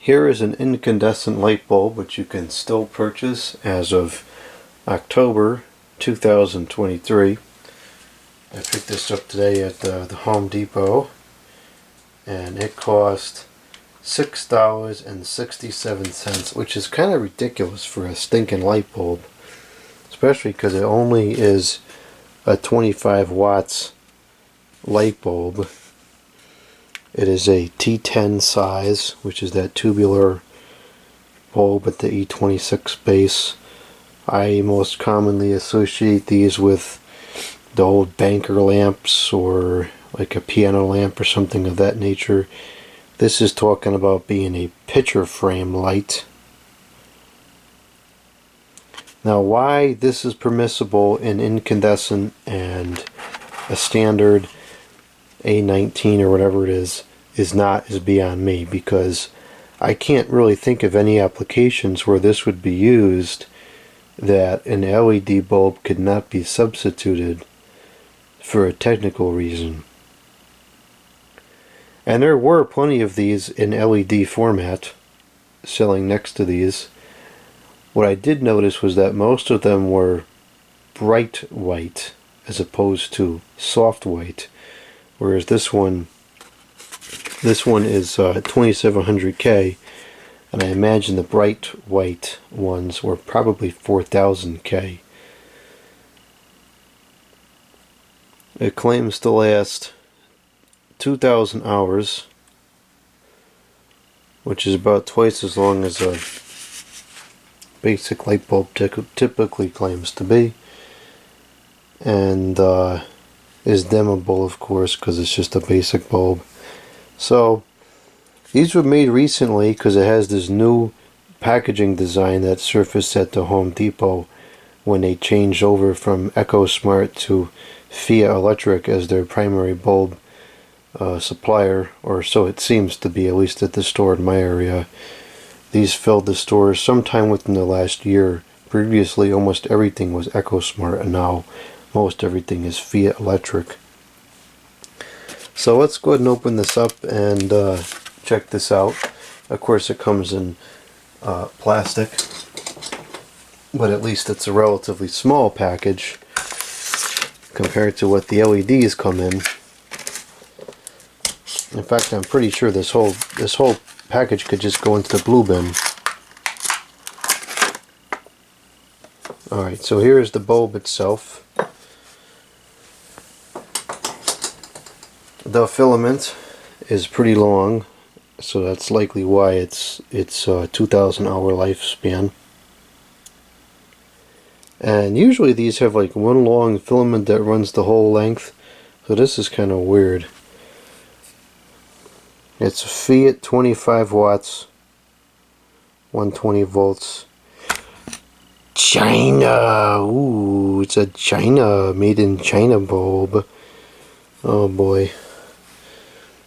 Here is an incandescent light bulb which you can still purchase as of October 2023. I picked this up today at the Home Depot and it cost $6.67, which is kind of ridiculous for a stinking light bulb, especially because it only is a 25 watts light bulb. It is a T10 size, which is that tubular bulb at the E26 base. I most commonly associate these with the old banker lamps or like a piano lamp or something of that nature. This is talking about being a picture frame light. Now, why this is permissible in incandescent and a standard A19 or whatever it is beyond me, because I can't really think of any applications where this would be used that an LED bulb could not be substituted for a technical reason. And there were plenty of these in LED format selling next to these. What I did notice was that most of them were bright white as opposed to soft white, whereas this one is 2700K, and I imagine the bright white ones were probably 4000K. It claims to last 2,000 hours, which is about twice as long as a basic light bulb typically claims to be, and is dimmable, of course, because it's just a basic bulb. So these were made recently because it has this new packaging design that surfaced at the Home Depot when they changed over from EcoSmart to Feit Electric as their primary bulb supplier, or so it seems to be, at least at the store in my area. These filled the stores sometime within the last year. Previously, almost everything was EcoSmart, and now most everything is Feit Electric. So let's go ahead and open this up and check this out. Of course, it comes in plastic, but at least it's a relatively small package compared to what the LEDs come in. In fact, I'm pretty sure this whole package could just go into the blue bin. Alright, so here is the bulb itself. The filament is pretty long, so that's likely why it's 2,000 hour lifespan. And usually these have like one long filament that runs the whole length, so this is kind of weird. It's a Feit 25 watts, 120 volts. China! Ooh, it's a China, made in China bulb. Oh boy.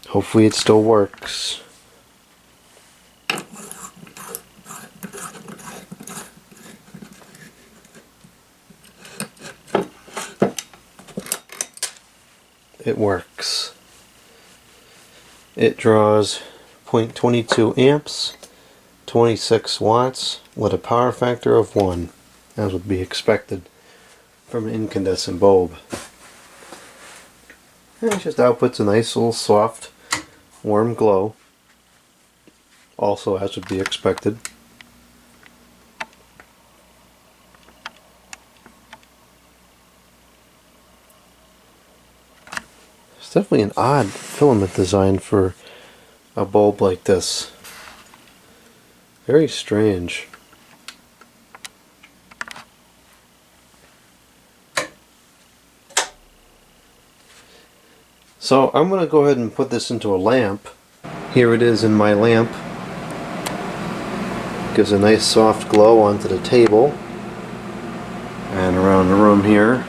Hopefully it still works. It works. It draws 0.22 amps, 26 watts, with a power factor of 1, as would be expected from an incandescent bulb. And it just outputs a nice little soft, warm glow, also as would be expected. It's definitely an odd filament design for a bulb like this. Very strange. So I'm going to go ahead and put this into a lamp. Here it is in my lamp. Gives a nice soft glow onto the table and around the room here.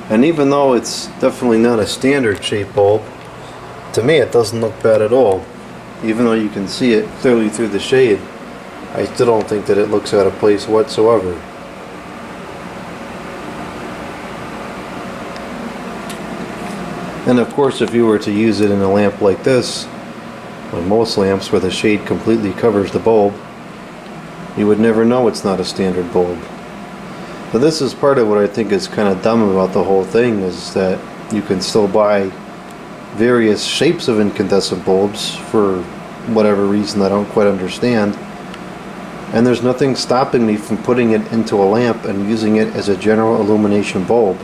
And even though it's definitely not a standard shape bulb, to me it doesn't look bad at all. Even though you can see it clearly through the shade, I still don't think that it looks out of place whatsoever. And of course, if you were to use it in a lamp like this, On most lamps where the shade completely covers the bulb, you would never know it's not a standard bulb. So this is part of what I think is kind of dumb about the whole thing, is that you can still buy various shapes of incandescent bulbs for whatever reason I don't quite understand, and there's nothing stopping me from putting it into a lamp and using it as a general illumination bulb.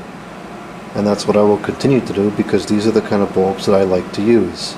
And that's what I will continue to do, because these are the kind of bulbs that I like to use.